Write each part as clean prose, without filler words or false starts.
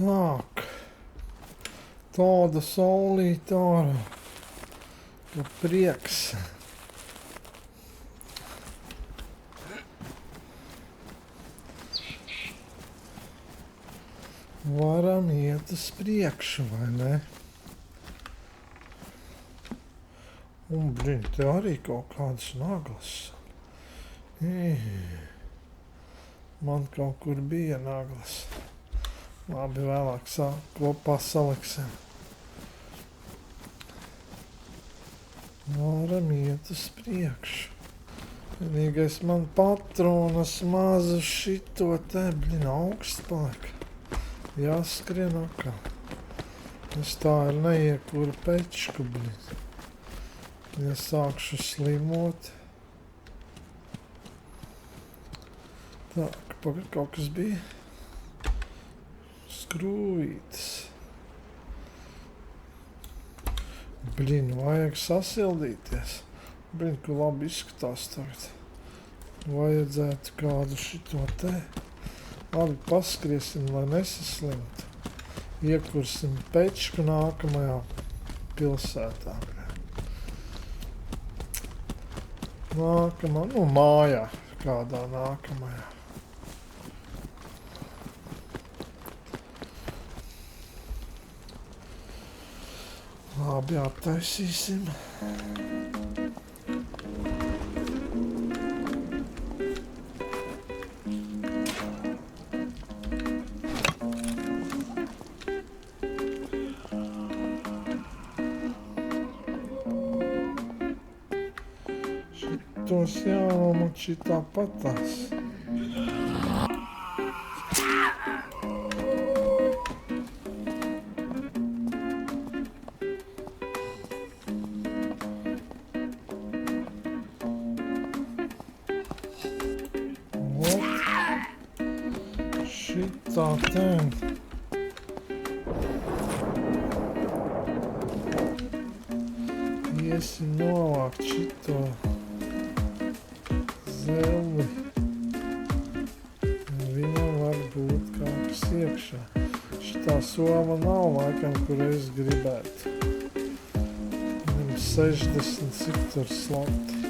Tak. Tāda saulīte ārā, ka prieks. Varam iet uz priekšu, vai ne? Un, te arī kaut kādas naglas. Man kaut kur bija naglas. Labi, vēlāk kopā saliksim. Varam iet uz priekšu. Vienīgais man patronas mazu šito te, augsts paliek. Jāskrien akā. Es tā ir neiekuru pečku, Ja sākšu slimot. Tā, pagad kaut kas bija. Skrūvītes. Vajag sasildīties. Ko labi izskatās tagad. Vajadzētu kādu šito te. Labi, paskriesim, lai nesaslimtu. Iekursim pečku nākamajā pilsētā. Nākamā, mājā kādā nākamajā. Labi, attaisīsim. Šitos jānomuči tāpatās. Šitā ten. Iesim novākt šito zeli. Viņam var būt kaut kas iekšā. Šitā soma nav laikam, kur es gribētu. Viņam 60 cik tur sloti.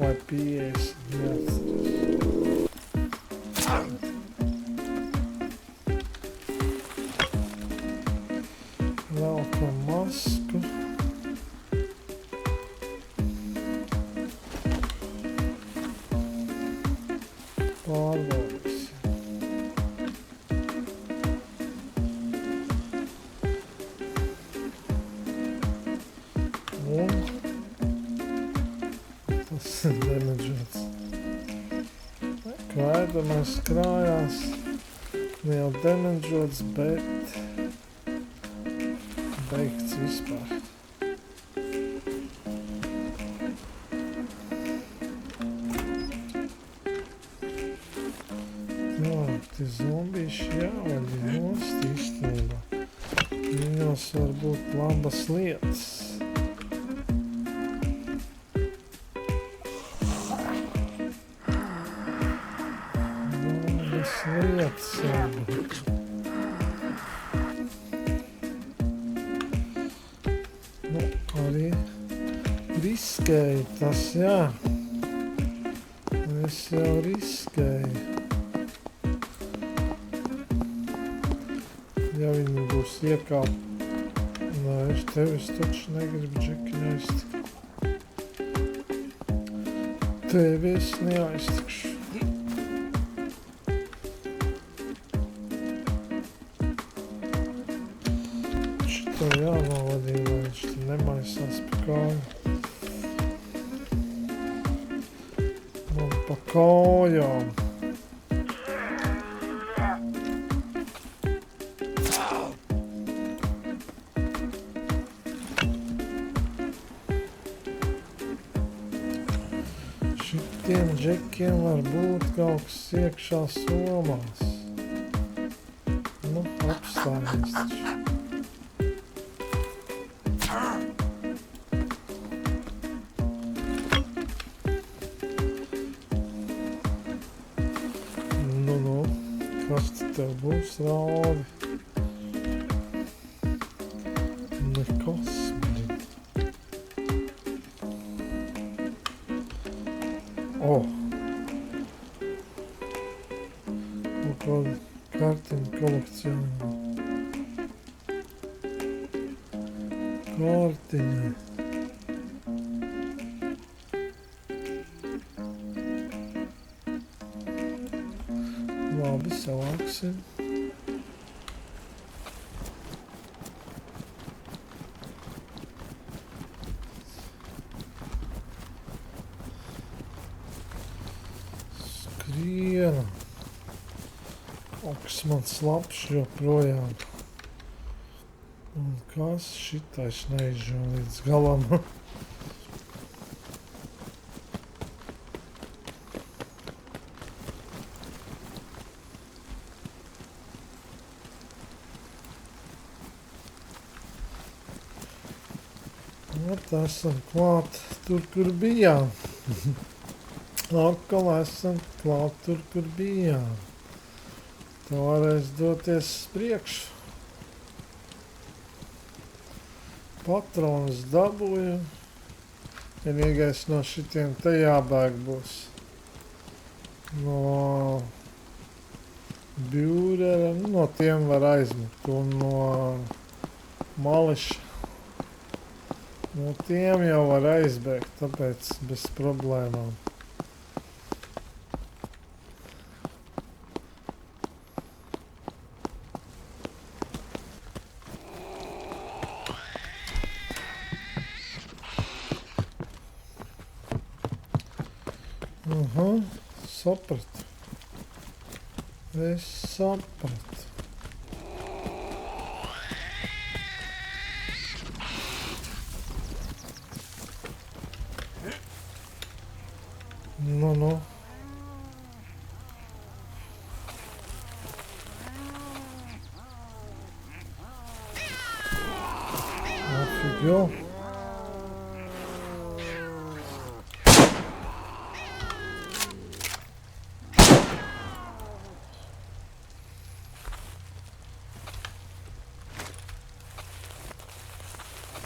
Vai 50 neatceros. Velkam masku. Pārbaudīsim. Un tas ir demenžots. Kvēdamais krājās. Ne jau demenžots, bet beigts vispār. Jā, tie zombīši jāvaļ nost īstenībā. Viņos var būt labas lietas. Labas lietas varbūt. Arī riskēju tas, jā. Es jau riskēju. Ja viņi būs iekāpt. Nē, es tevis taču negribu džekiņu aiztikt. Tevi es neaiztikšu. Šito jānovadīja, lai viņš te nemaisās pa kāju. Man pa kājām. Šitiem džekiem var būt kaut kas iekšā somās. Nu, apstājies taču. Kas te tev būs, Rāvi? kolekcionē. Kartiņai. Labi, savāksim. Skriena. Oks man slapš joprojām. Un kas šitais neizžo līdz galam? Ot, esam klāt tur, kur bijām. Atkal esam klāt tur, kur bijām. Tā varēs doties priekšu. Patronus dabūju. Vienīgais no šitiem te jābēg būs. No Bjūrera, no tiem var aizmukt. Un no Mališa. No tiem jau var aizbēgt, tāpēc bez problēmām. Aha, sapratu. Es sapratu. Nu. Офигел.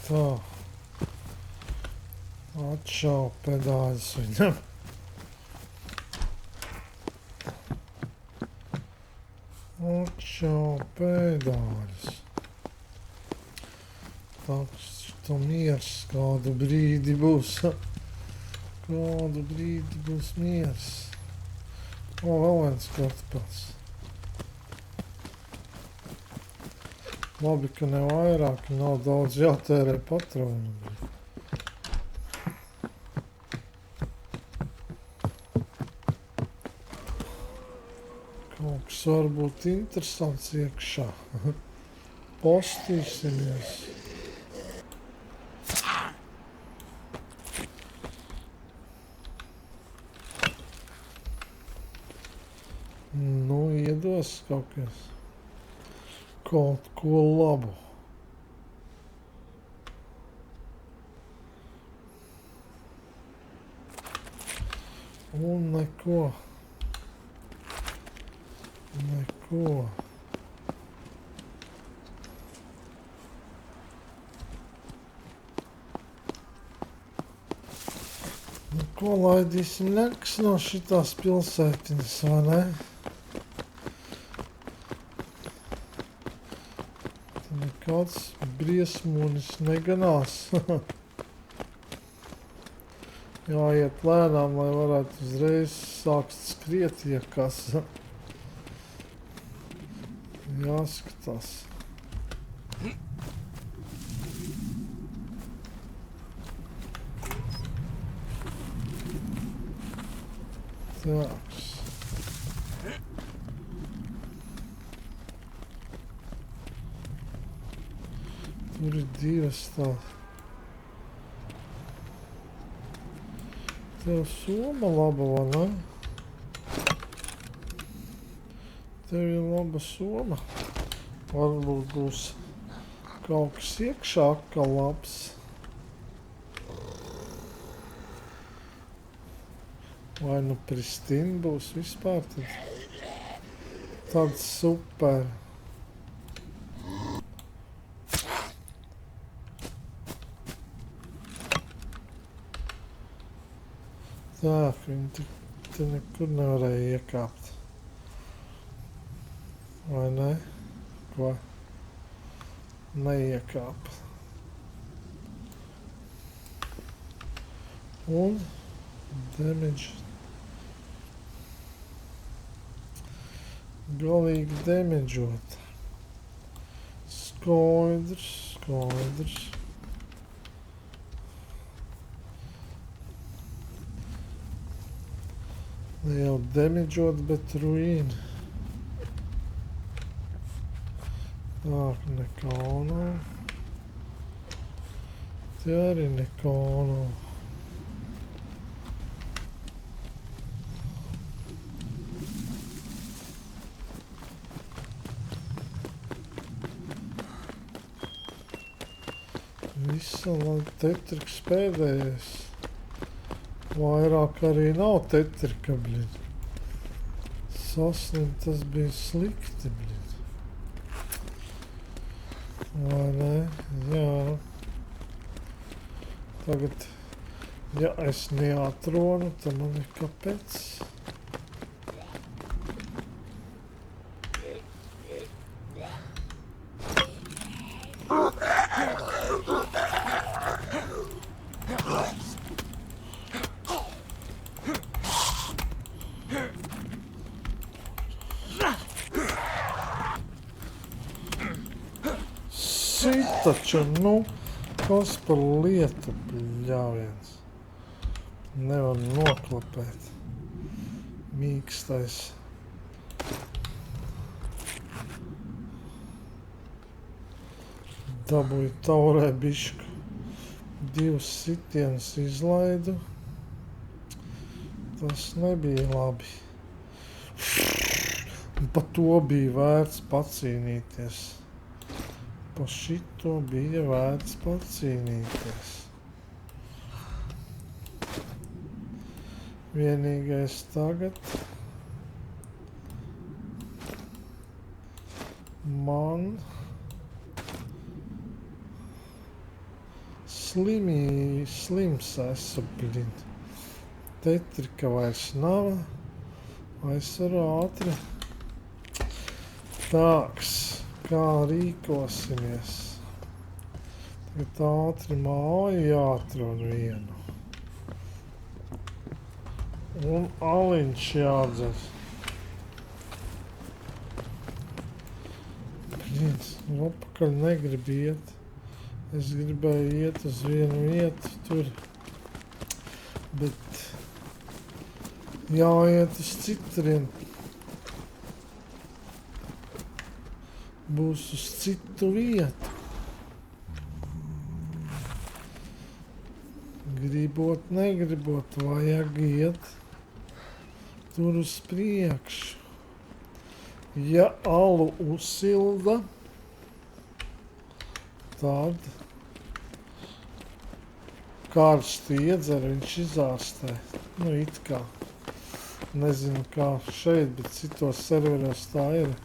Tā. Atšauju pedāļus viņam. Atšauju pedāļus. Tā, šito miers kādu brīdi būs. Kādu brīdi būs miers. O, vēl viens kartupels. Labi, ka ne vairāk, nav daudz jātērē patronu. Kaut kas var būt interesants iekšā. Postīsimies. Nu, iedos kaut kas. Kaut ko labu. Un neko. Neko. Nu, ko laidīsim nekas no šitās pilsētiņas, vai ne? Nekāds briesmonis neganās. Jāiet lēnām, lai varētu uzreiz sākt skriet, ja kas. Jāskatās. Tāks. Tur ir divas tādas. Tev soma laba, vai ne? Tev ir laba soma. Varbūt būs kaut kas iekšā, kā labs. Vai nu pristīni būs vispār tad. Tāds super. Tā, viņi te nekur nevarēja iekāpt. Vai ne? neko neiekāp. Un damage. Galīgi damageot. Skaidrs. Ne jau damageot, bet ruīna. Tak, nekā nav. Te arī nekā nav. Visa labi, tetriks pēdējais. Vairāk arī nav tetrika, blin. Sasniegt tas bija slikti, blin. Vai ne? Jā. Tagad, ja es neatronu, tad man ir kāpēc. Taču, nu, kas par lietu, bļāviens. Nevar noklapēt. Mīkstais. Dabūju taurē bišku. 2 sitienus izlaidu. Tas nebija labi. Pa to bija vērts pacīnīties. Pa šito bija vērts pacīnīties. Vienīgais tagad man slims esmu, blin. Tetrika vairs nav, vairs var ātri. Tāks. Kā rīkosimies? Tagad ātri māju jāatrod vienu. Un aliņš jādzer. Blīd, atpakaļ negrib iet. Es gribēju iet uz vienu vietu tur. Bet jāiet uz citurien. Būs uz citu vietu. Gribot, negribot, vajag iet tur uz priekšu. Ja alu uzsilda, tad karstu iedzer, viņš izārstē. Nu, it kā. Nezinu, kā šeit, bet citos serveros tā ir.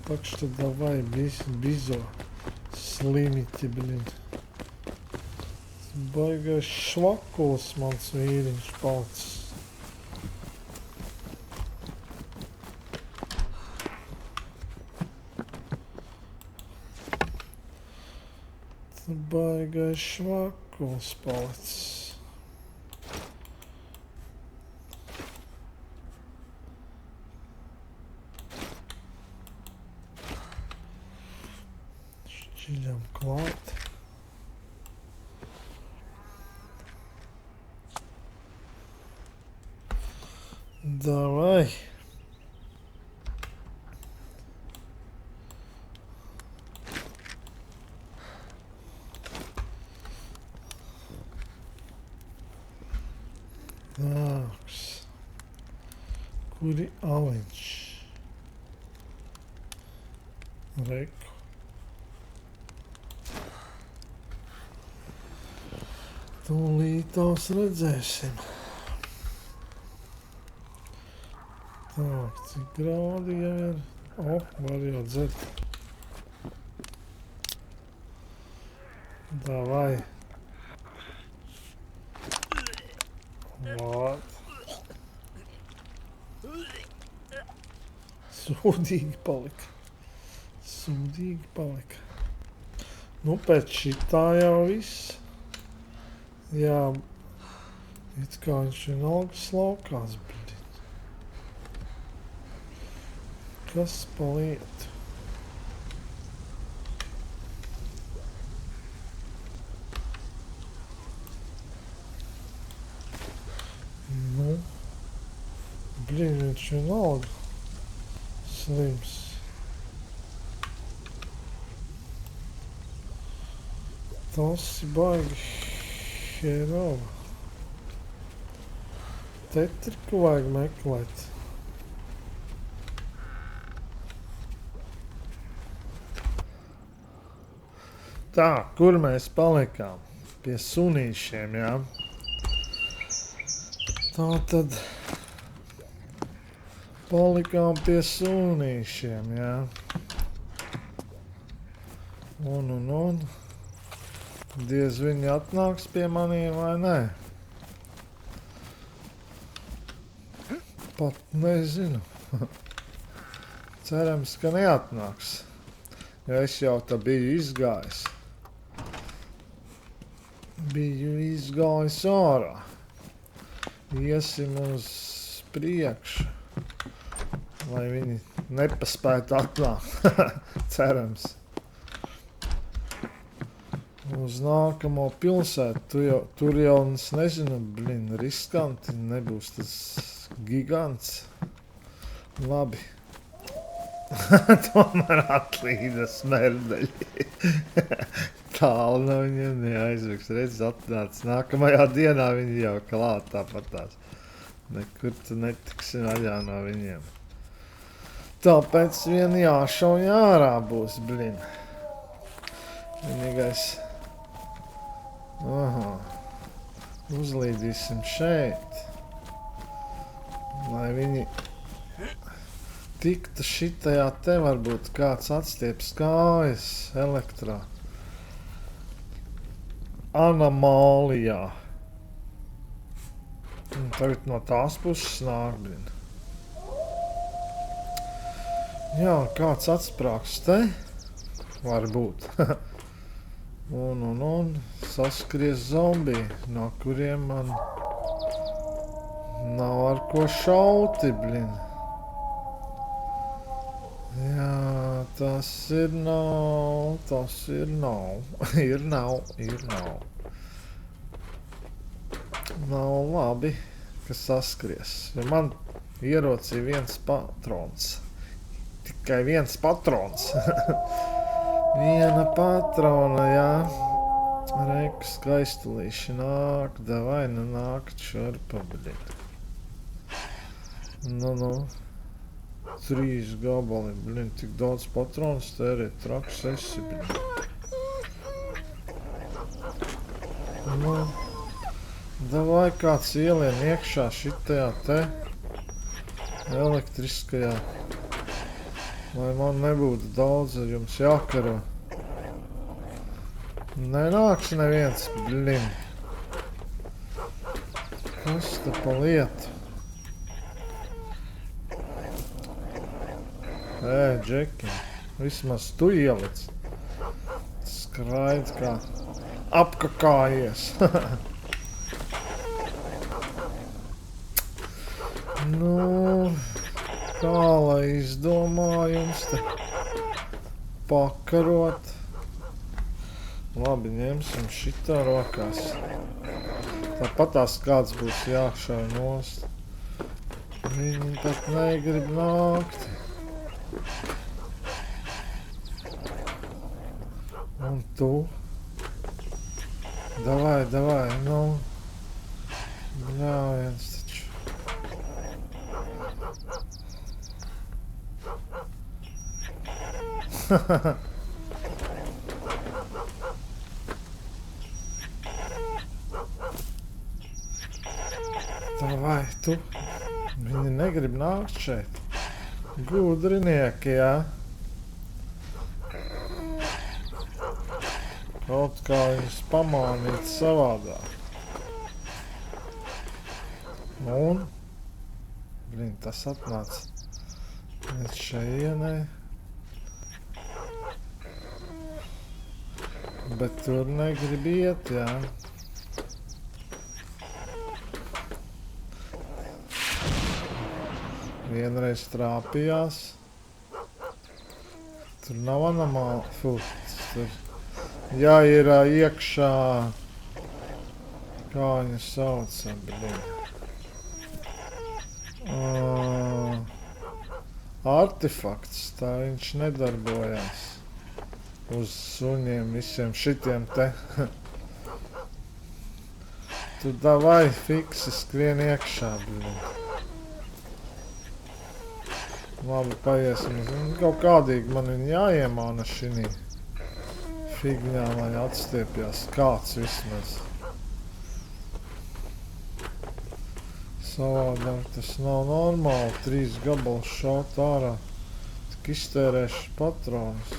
Так что давай, бизо, slimiti, blin. Baigais švakuls mans vīriņš palicis. Baigais švakuls palicis. Šķiļam klāt. Davai. Tāks. Kuri aliņš? Reku. Tūlītās redzēsim. Tak, cik grādi jau ir? O, var jau dzert. Davai. Vāt. Sūdīgi palika. Sūdīgi palika. Nu, pēc šitā jau viss. Jā, it kā viņš vienalga slaukās, bļīt. Kas pa lietu? Nu, bļīt, viņš vienalga slims. Tas ir baigi herova. Tetriku vajag meklēt. Tā, kur mēs palikām? Pie sunīšiem, jā? Tā tad palikām pie sunīšiem, jā? Un. Diez viņi atnāks pie maniem vai nē? Pat nezinu. Cerams, ka neatnāks. Jo es jau tā biju izgājis. Biju izgājis ārā. Iesim uz priekšu. Lai viņi nepaspētu atnākt. Cerams. Uz nākamo pilsētu. Tur jau, es nezinu, riskanti. Nebūs tas gigants. Labi. Tomēr atlīda smerdeļi. Tālu no viņiem neaizveiks. Redz, atnāc. Nākamajā dienā viņi jau klāt tāpatās. Nekur tu netiksi vaļā no viņiem. Tāpēc vien jāšauj ārā būs, Vienīgais. Aha. Uzlīdīsim šeit. Lai viņi tiktu šitajā te varbūt kāds atstieps kājas elektrā. Anomālijā. Un tagad no tās puses nāk, Jā, kāds atsprāks te? Varbūt. Un saskries zombiji, no kuriem man nav ar ko šauti, Jā, tas ir nav. Ir nav. Nav labi, ka saskries, jo man ierocīja viens patrons. Tikai viens patrons. Viena patrona, jā. Reiku skaistulīši nāk, davai, nākt šurpa, Nu. 3 gabali, tik daudz patronas tērēt, traks esi, Nu, davai kāds ielien iekšā šitajā te elektriskajā. Lai man nebūtu daudz ar jums jākaro. Nenāks neviens, Kas te pa lietu? Džeki, vismaz tu ielic. Skraid kā apkakājies. Nu, kā lai izdomā jums te pakarot. Labi, ņemsim šitā rokās. Tāpatās kāds būs jāšauj nost. Viņi pat negrib nākt. Un tu? Davai, nu. Bļāviens taču. Davai, tu. Viņi negrib nākt šeit. Gudrinieki, jā. Kaut kā viņus pamānīt savādāk. Un, tas atnāca līdz šeienei. Bet tur negrib iet, jā. Vienreiz trāpījās. Tur nav anomāli fults. Tur jāir iekšā. Kā viņa sauca, blin. Artefakts, tā viņš nedarbojās. Uz suņiem visiem šitiem te. Tu davai fiksi skrien iekšā, blin. Labi, paiesim. Kaut kādīgi man viņa jāiemāna šinī figņā, lai atstiepjās kāds vismaz. Savādāk tas nav normāli, 3 gabalus šaut ārā, tik iztērēšu patronus.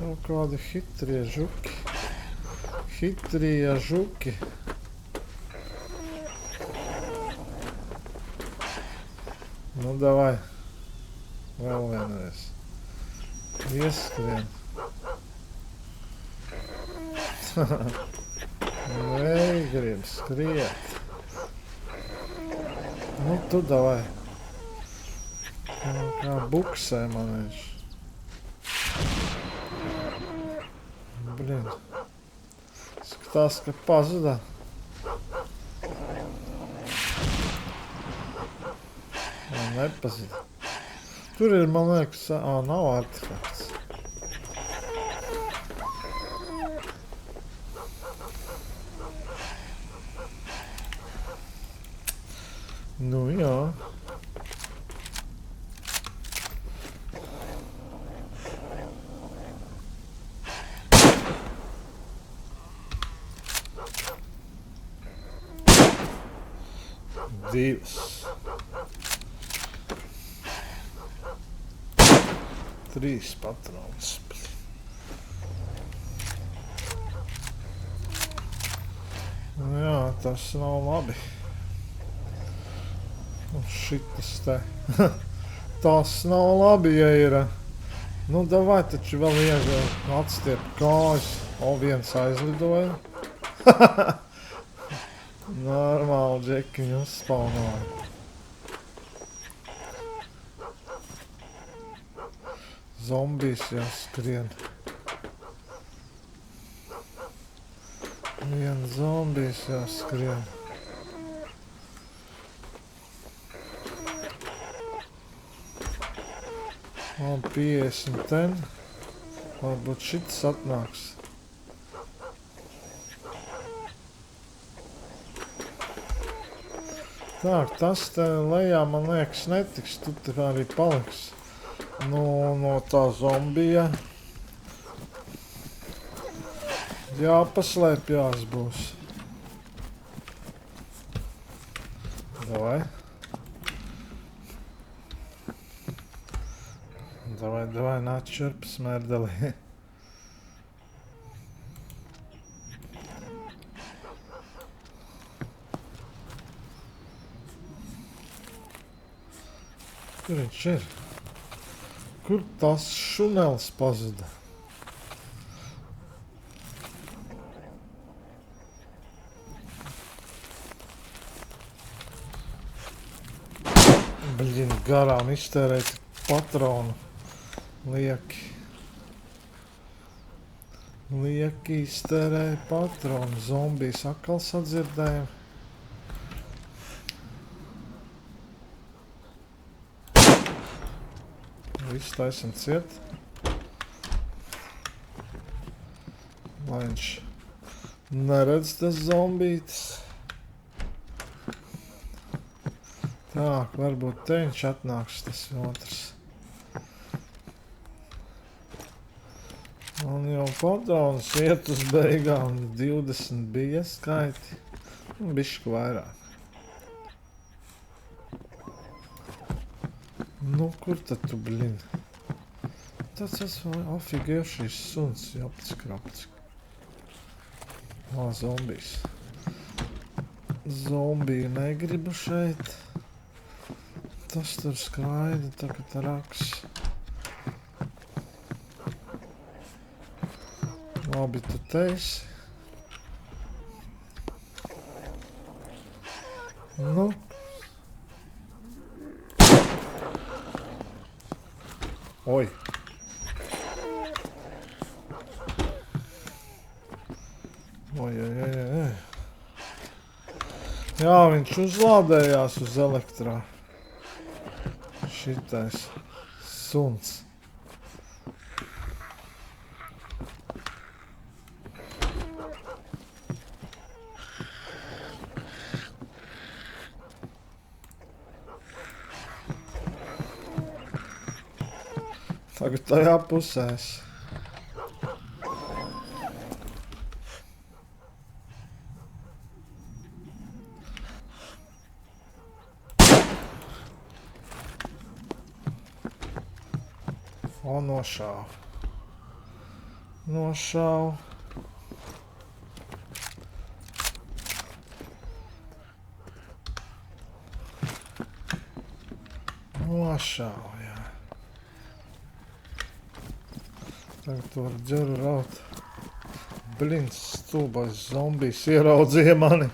Kaut kādi hitrie žuki. Hitrie žuki. Nu, davai. Vēl vienreiz. Ieskrien. Negrib skriet. Nu, tu davai. Kā buksē man viņš. Blin. Skatās, ka pazuda. Nepazuda. Tur ir, man liekas, nav artefakts. Nu, jā. Divas. 3 patronas. Nu jā, tas nav labi. Un šitas te. Tas nav labi, ja ir. Nu, davai taču vēl atstiep kājas. O, viens aizlidoja. Normāli džekiņu uzspaunoja. Zombijs jau skrien. Viens zombijs jau skrien. Man 50 ten. Varbūt šitas atnāks. Tā, tas te lejā, man liekas, netiks. Tu te arī paliks. No tā zombija. Jāpaslēpjās būs. Davai. Davai, nāc šurp, smērdelī. Kur viņš ir? Kur tas šunels pazuda? Bļin, garām iztērēt patronu. Lieki. Lieki iztērēja patronu. Zombijs atkal sadzirdēja. Viss taisam ciet. Lai viņš neredz tas zombītis. Tā, varbūt te viņš atnāks tas otrs. Man jau patronas iet uz beigām. 20 bija skaiti. Bišķi vairāk. Nu, kur tad tu, blin? Tas ofigē šīs suns, japts krapts. Zombijs. Zombiju negribu šeit. Tas tur skraida, tagad raks. Labi, tu teisi. Nu. Oi. Oi. Jā, viņš uzlādējās uz elektrā. Šitais suns. Tagad tajā pusēs. O, nošāvu. Nošāvu. Nošāvu, jā. Tagad tu var džeru raut. Blins, stulbais zombijs ieraudzīja mani.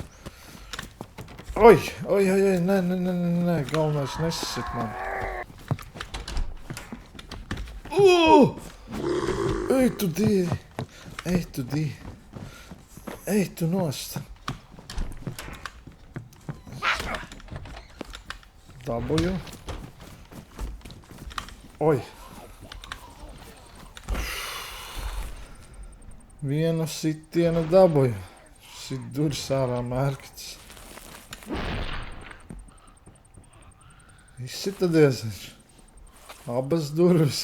Oi, nē, galvenais nesasit mani. Ej tu dievi, ej tu nost. Dabuju. Oi. Vienu sitienu dabuju. Sit duris ārā mērķis. Izsita diezviņš. Abas durvis.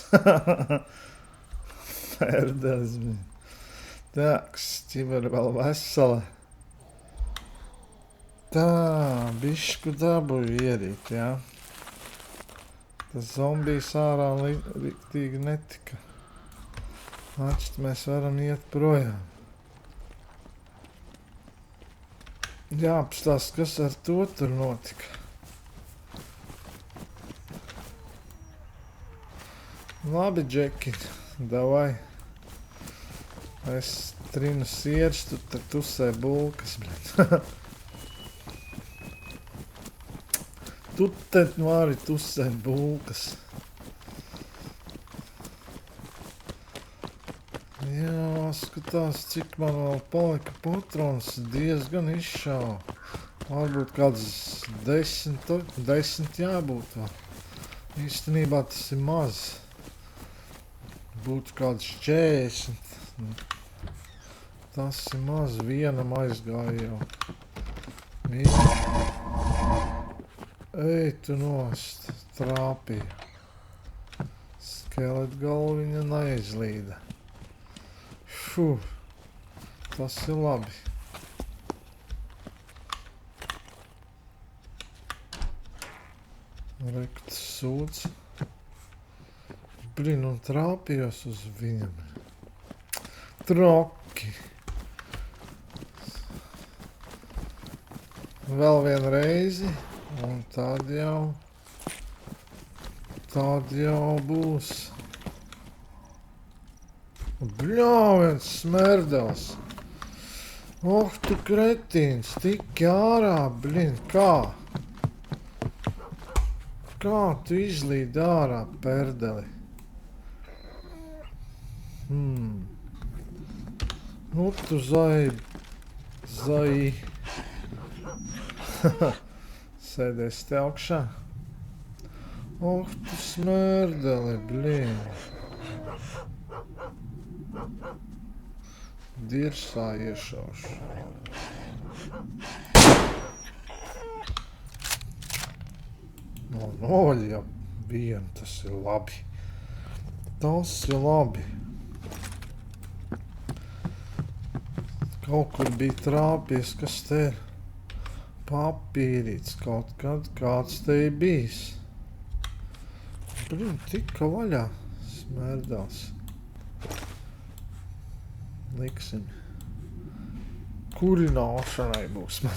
Pērdelis bija. Tāks, ķiver vēl vesela. Tā, bišku dabuju ierīt, jā. Tas zombijs ārā riktīgi netika. Atšķi, mēs varam iet projām. Jāapstāst, kas ar to tur notika. Labi, Džeki, davai. Es trinu sieris, tu te tusē bulkas, bļet. Tu te vari tusē bulkas. Jā, skatās, cik man vēl palika patrons, diezgan izšāva. Varbūt kāds 10 jābūt vēl. Īstenībā tas ir maz. Būtu kāds 40. Tas ir maz, vienam aizgāja jau. Ej tu nost, trāpīja. Skelet galviņa neizlīda. Fu, tas ir labi. Rekts sūds. Blin, un trāpījos uz viņam. Troki. Vēl vienu reizi. Un tad jau būs. Bļāviens smerdels. Oh, tu kretīns, tiki ārā, blin, kā? Kā tu izlīdi ārā, perdeli? Nu tu zai. Sēdies te augšā. Oh, tu smerdeli, blin. Dirsā iešaušu. No noļa vien, tas ir labi. Tas ir labi. Kaut kur bija trāpies, kas te ir papīrīts kaut kad, kāds te ir bijis. Blin, tika vaļā, smerdās. Liksim. Kurināšanai būs man.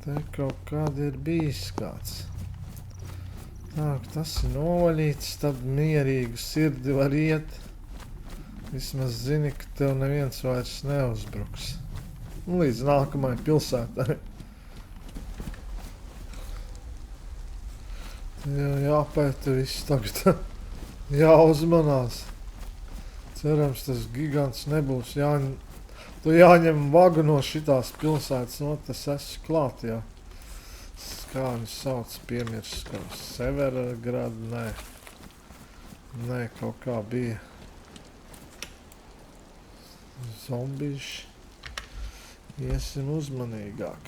Te kaut kāda ir bijis kāds. Tā, tas ir novaļīts, tad mierīgu sirdi var iet. Vismaz zini, ka tev neviens vairs neuzbruks. Un līdz nākamajai pilsētai. Jāpēta viss tagad. Jāuzmanās. Cerams, tas gigants nebūs jāņem vagu no šitās pilsētas, no tas esmu klāt, jā. Kā viņu sauc, piemirst, kā Severgrad, nē, kaut kā bija. Zombiši. Iesim uzmanīgāk.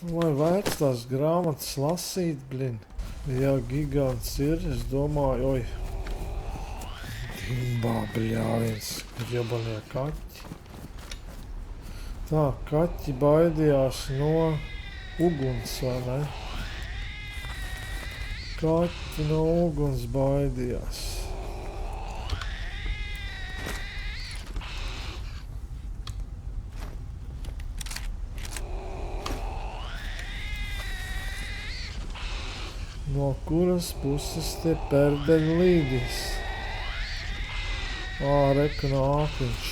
Vai vērts tās grāmatas lasīt, blin? Ja gigants ir, es domāju, oj. Bābļāviens, jebanie kaķi. Tā, kaķi baidījās no uguns, vai ne? Kaķi no uguns baidījās. No kuras puses tie perdeļi līdīs? Reku nāk viņš.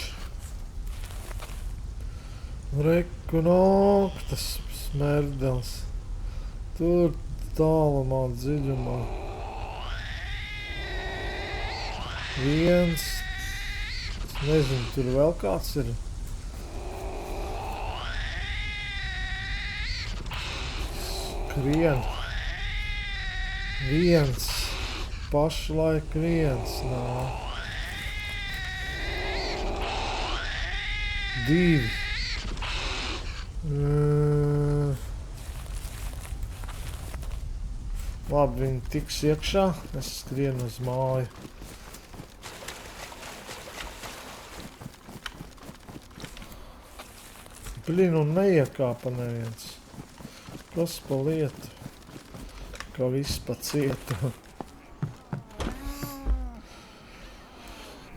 Reku nāk tas smerdels. Tur tālumā, dziļumā. Viens. Es nezinu, tur vēl kāds ir. Skrien. Viens. Pašlaik viens nāk. Divi. Labi, viņi tiks iekšā. Es skrienu uz māju. Blin, un neiekāpa neviens. Kas pa lietu? Kā viss pa cietu.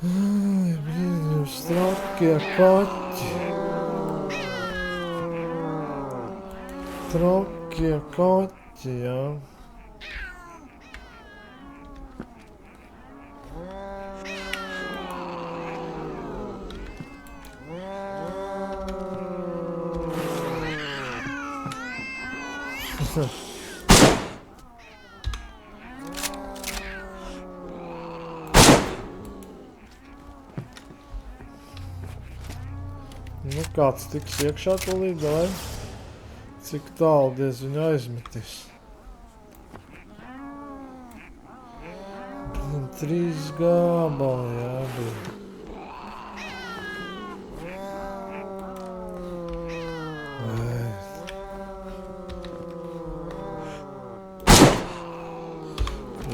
Ai, blin, jūs trakie kaķi. Trakie kaķi, jā. Nu, kāds tiks iekšā tūlīt, vai? Cik tālu diez viņu aizmetīs? 3 gabali, jā, bija.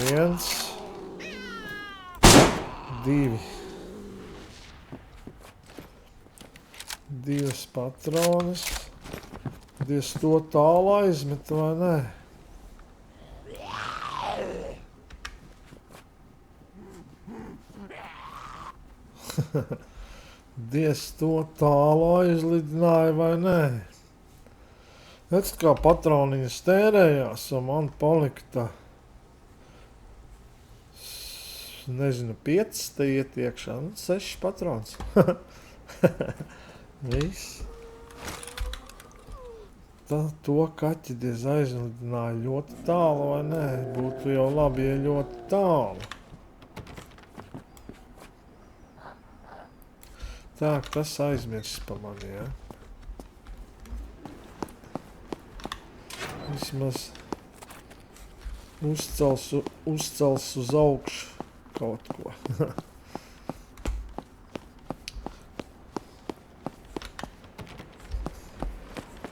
Viens. 2. 2 patronas. Diez to tālu aizmet, vai nē? Diez to tālu aizlidināja, vai nē? Redz, kā patroniņas tērējās, un man palika tā, nezinu, 5 te iet iekšā, 6 patrons. Viss. To kaķi diez aizlidināja ļoti tālu, vai nē? Būtu jau labi, ja ļoti tālu. Tā, tas aizmirsis pa mani, ja? Vismaz uzcels uz augšu kaut ko.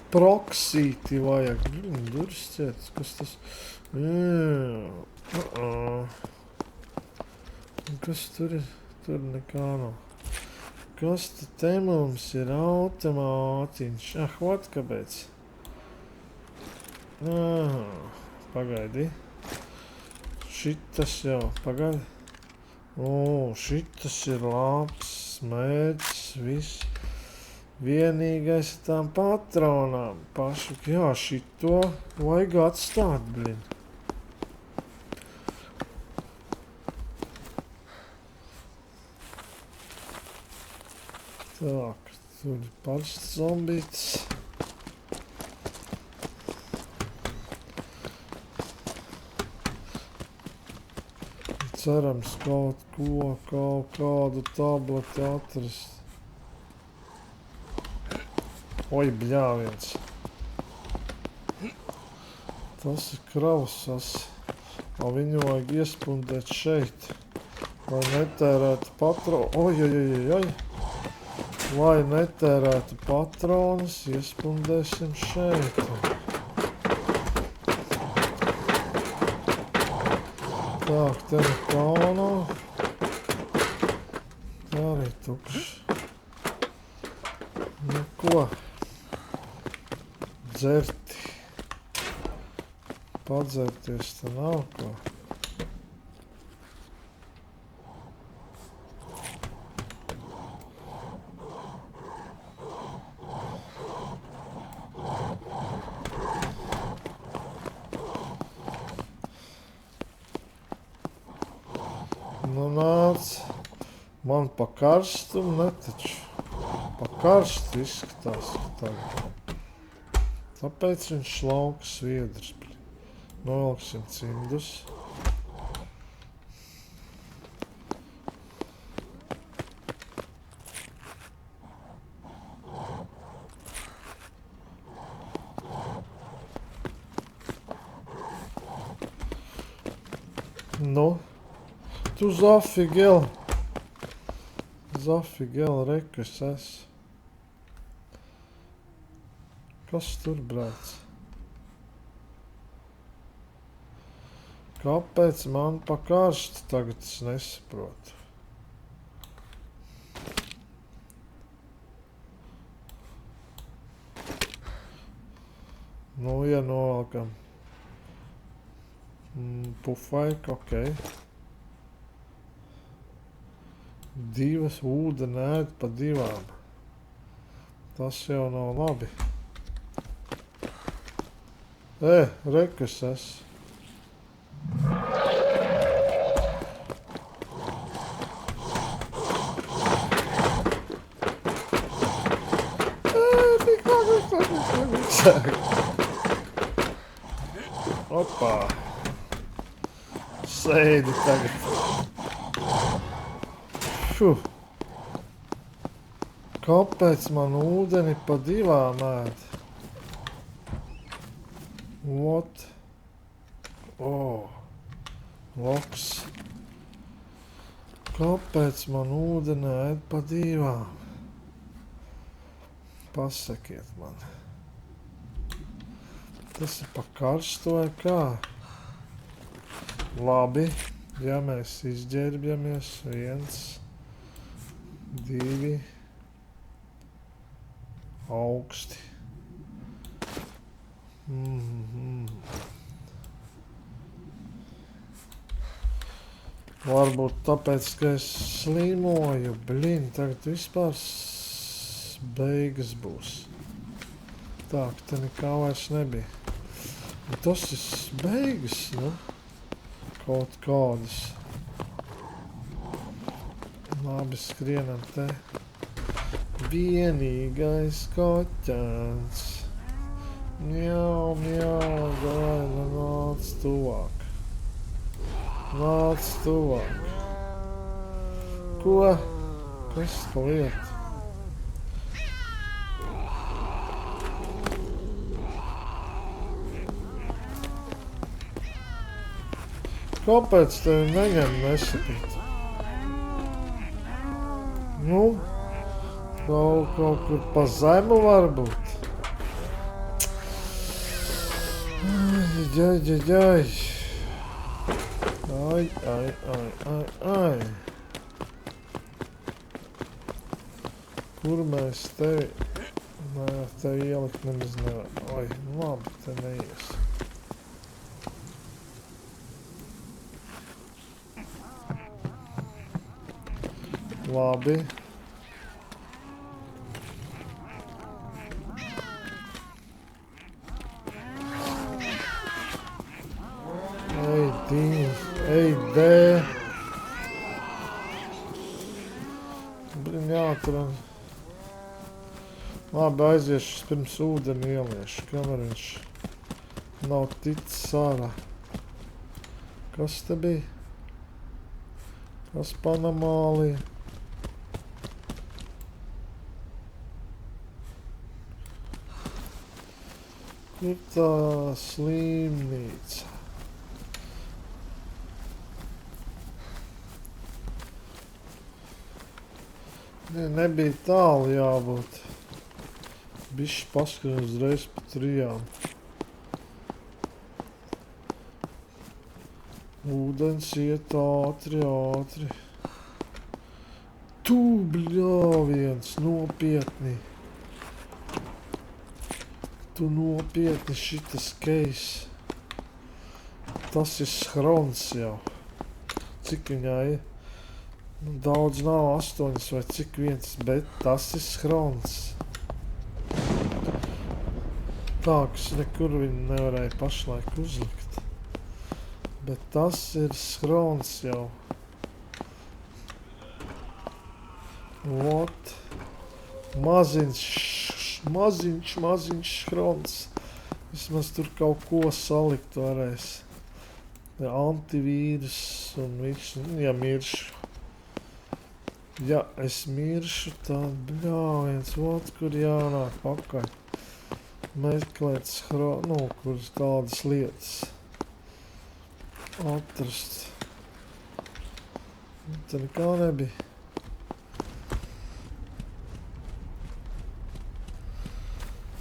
Proksīti vajag. Duris cietas, kas tas? Kas tur ir? Tur nekā nav. Kas te mums ir? Automātiņš. Vat kāpēc. Pagaidi. Šitas jau. Pagaidi. Šitas ir labs, smērķis, viss. Vienīgais ar tām patronām pašu, jā, šito vajag atstāt, blin. Так, tur ir parsts zombīts. Cerams kaut kādu tableti atrast. Oi, bļāviens. Tas ir krausas. Viņu vajag iespundēt šeit. Lai netērētu patronu. Lai netērētu patronus, iespundēsim šeit. Так, te nekā nav. Tā arī tukšs. Nu ko? Dzerti. Padzerties te nav ko. Nu nāc, man pa karstu netaču. Pa karstu izskatās tagad. Tāpēc viņš lauka sviedrus. Novilksim cimdus. Nu. Tu zafigel, rekas es. Kas tur brēc? Kāpēc man pa karstu tagad es nesaprotu? Nu, ja novelkam. Pufaik, okei. Divas ūdeni ēd pa divām. Tas jau nav labi. Rekas es. Opā. Sēdi tagad. Kāpēc man ūdeni pa divām ēd? What? Loks. Kāpēc man ūdeni ēd pa divām? Pasakiet man. Tas ir pa karstu vai kā? Labi, ja mēs izģērbjamies 1, 2, augsti. Varbūt tāpēc, ka es slimoju, tagad vispār beigas būs. Tā, ka te nekā vairs nebija. Tas ir beigas, nu? Kaut kādas. Labi, skrienam te. Vienīgais koķēns. Mjau, gaida, nāc tuvāk. Nāc tuvāk. Ko? Kas pa lietu? Kāpēc tevi neņem nesapīt? Nu, kaut kur pa zemu varbūt. Ai. Kur mēs tevi? Nē, tevi ielikt nemaz nevar. Oi, labi, te neies. Labi. Ej, D. Blin, jāatrod. Labi, aiziešu pirms ūdeni ieliešu, kamēr viņš nav ticis ārā. Kas te bija? Kas Panamālija? Kur tā slimnīca? Nebija tālu jābūt. Bišķi paskrien uzreiz pa 3. Ūdens iet ātri. Tu, bļāviens, nopietni. Tu nopietni šitas keis. Tas ir shrons jau. Cik viņā ir? Nu, daudz nav, 8 vai cik viens, bet tas ir shrons. Tā, kas nekur viņu nevarēja pašlaik uzlikt. Bet tas ir shrons jau. What? Maziņš shrons. Vismaz tur kaut ko salikt varēs. Antivīrus un viss, ja miršu. Ja es miršu, tad bļāviens, kur jānāk pakaļ. Meklēt kur tādas lietas atrast. Te nekā nebija.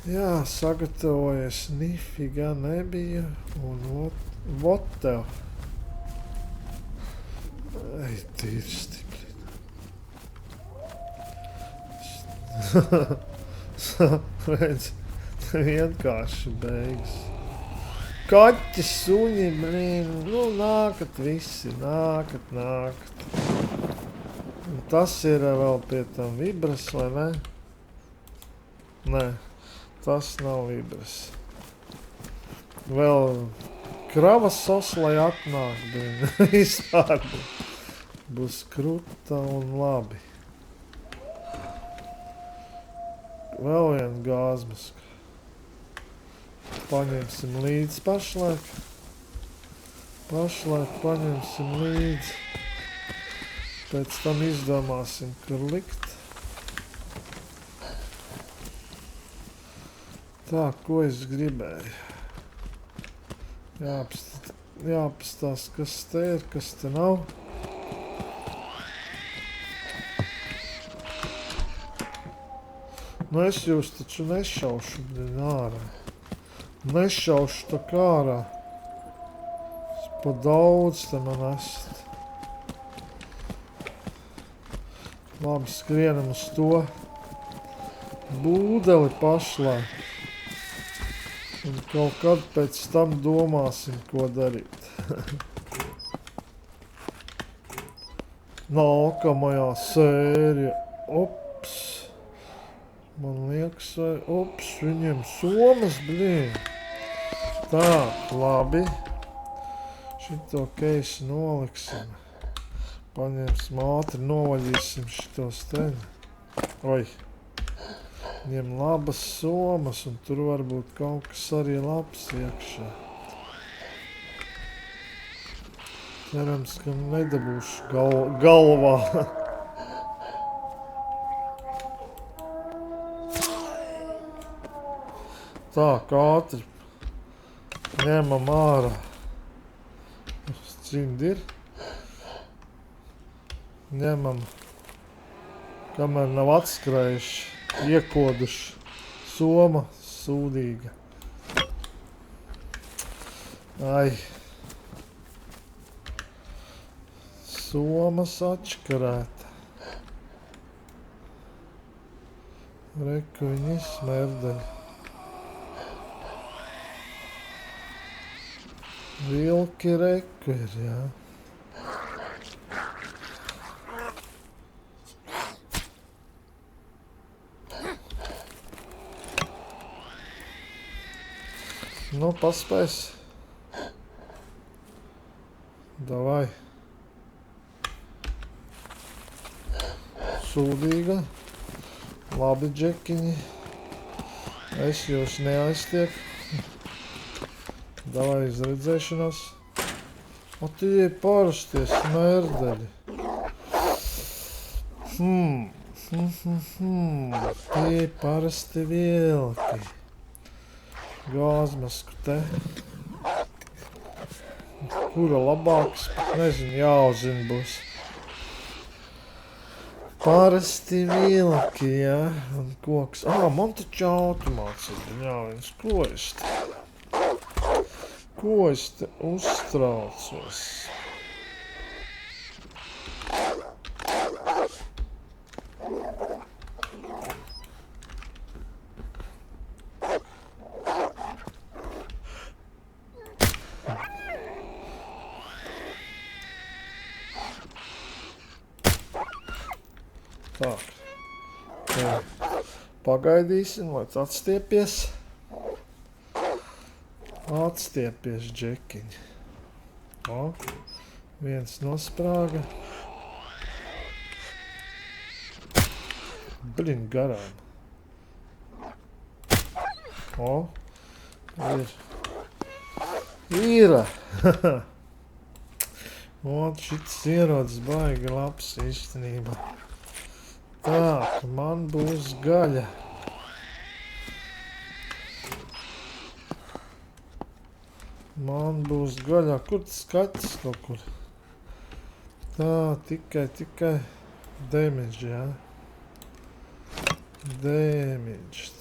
Jā, sagatavojies, nifiga nebija, un what tev? Ej, tīri stipri. Redz. Vienkārši beigas. Kaķi, suņi, blīn, nu nākat visi, nākat. Un tas ir vēl pie tam vibras, vai ne? Nē, tas nav vibras. Vēl kravas lai atnāk, blīn, vispār būs kruta un labi. Vēl viena gāzmaska. Paņemsim līdzi pašlaik. Paņemsim līdzi. Pēc tam izdomāsim, kur likt. Tā, ko es gribēju. Jāpastāst, kas te ir, kas te nav. Nu es jūs taču nešaušu ārā. Nešaušu tā kā ārā. Pa daudz te man esat. Labi, skrienam uz to būdeli pašlaik. Un kaut kad pēc tam domāsim, ko darīt. Nākamajā sērija. Ops. Man liekas, viņiem somas, blīn. Tā, labi. Šito keisi noliksim. Paņemsim ātri, novaļīsim šitos teņi. Oi. Viņiem labas somas, un tur varbūt kaut kas arī labs iekšā. Cerams, ka nedabūšu galvā. Tā, kā ātri ņemam ārā. Cimdi ir. Ņemam, kamēr nav atskrējuši, iekoduši. Soma sūdīga. Ai. Somas atškarēta. Reku viņi smerdeļi. Vilki reku ir, jā. Nu, paspēs. Davai. Sūdīga. Labi, džekiņi. Es jūs neaiztieku. Davai uz redzēšanos. O tie parastie smerdeļi. Tie parasti vilki. Gāzmasku te. Kura labāks? Nezinu, jāuzina būs. Parasti vilki, jā. Un koks. Man taču automāts ir. Ļāviens, ko es te uztraucos? Tā. Pagaidīsim, lai atstiepies. Atstiepies, džekiņi. Viens nosprāga. Blin, garām. Ir. Šits ierodas baigi labs īstenībā. Tā, man būs gaļa. Kur tas kaķis kaut kur? Tā, tikai damage, jā. Damage.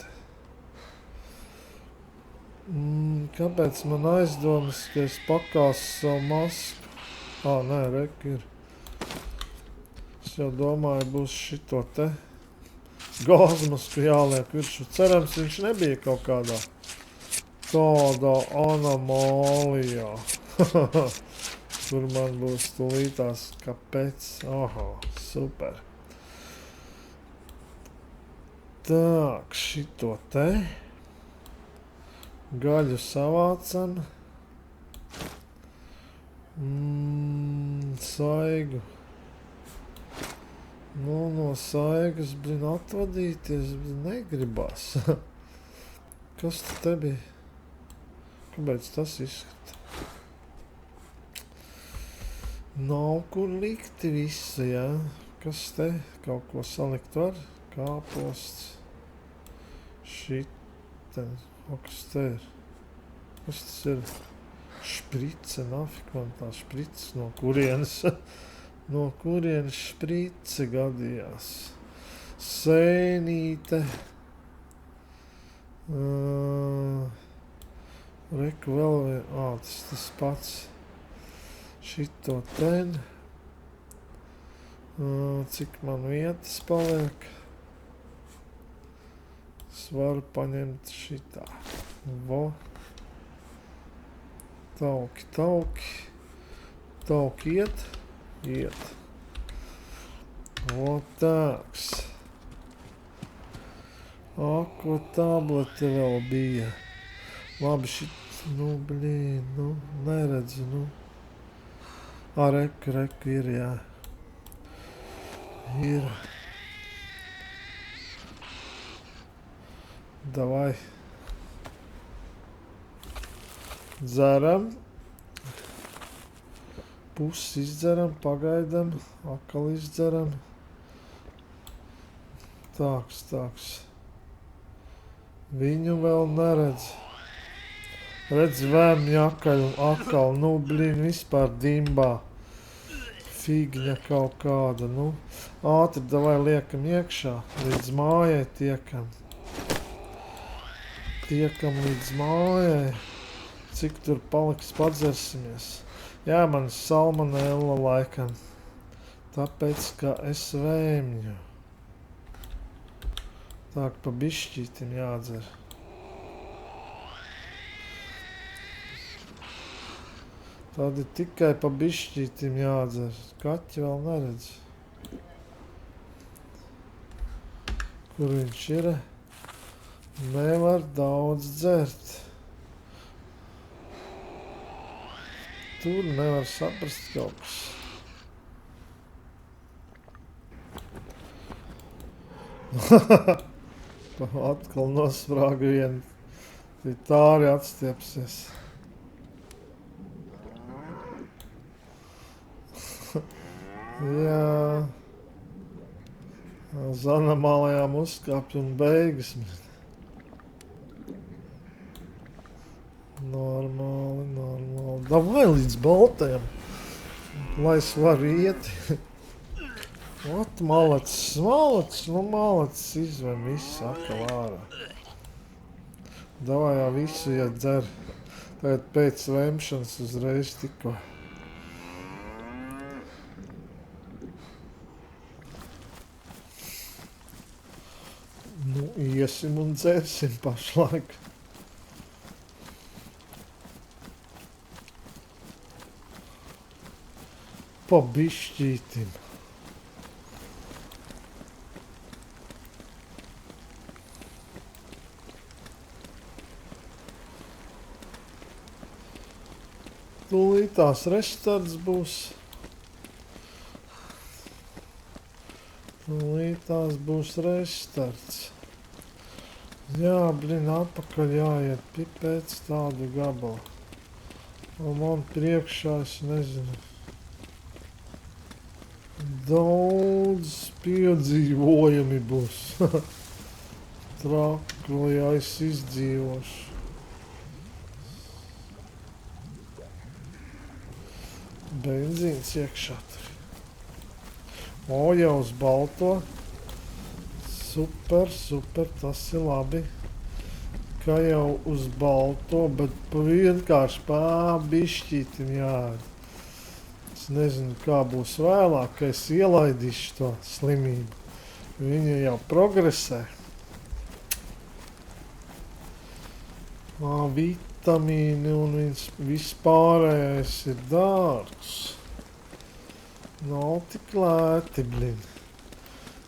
Kāpēc man aizdomas, ka es pakāsu savu masku? Nē, rek ir. Es jau domāju, būs šito te gāzmasku jāliek virsū. Cerams, viņš nebija kaut kādā anomālijā. Tur man būs tūlītās kāpēc. Super. Tak, šito te. Gaļu savācam. Saigu. No saigas, atvadīties, negribas. Kas te bija? Kāpēc tas izskata? Nav kur likti visu, jā. Kas te? Kaut ko salikt var? Kāposts. Šiten. Kas te ir? Kas tas ir? Šprice, nafik man tā šprice, no kurienes šprice gadījās. Sēnīte. Reku vēl vien, tas pats. Šito ten. Cik man vietas paliek. Es varu paņemt šitā. Tauki iet. Tāks. Ko tablete vēl bija. Labi, neredzu, Reku ir, jā. Ir. Davai. Dzeram. Pusi izdzeram, pagaidam. Atkal izdzeram. Tāks. Viņu vēl neredz. Redz vēmņu atkal, vispār dimbā. Figņa kaut kāda, Ātri, davai liekam iekšā, līdz mājai tiekam. Tiekam līdz mājai. Cik tur paliks, padzersimies. Jā, man salmonella laikam. Tāpēc, ka es vēmņu. Tā, pa bišķītim jādzer. Tad ir tikai pa bišķītim jādzer. Kaķi vēl neredz. Kur viņš ir? Nevar daudz dzert. tur nevar saprast kaut kas. Atkal nosprāga vienu. Tā arī atstiepsies. Jā. Uz anomālajām uzkāpj un beigas. Normāli. Davai līdz baltajam. Lai es varu iet. Ot, malacis izvem visu atkal ārā. Davai jau visu iedzer. Tagad pēc vemšanas uzreiz tikko. Nu, iesim un dzersim pašlaik. Pa bišķītim. Tūlītās restarts būs. Tūlītās būs restarts. Jā, atpakaļ jāiet pēc tādu gabalu. Un man priekšā, es nezinu, daudz piedzīvojumi būs. Trakli, ja es izdzīvošu. Benzīns iekšā tur. O, jau uz balto. Super, tas ir labi. Kā jau uz balto, bet vienkārši bišķītim jāēd. Es nezinu, kā būs vēlāk, ka es ielaidīšu to slimību. Viņa jau progresē. Vitamīni un viss pārējais ir dārgs. Nav tik lēti, blin.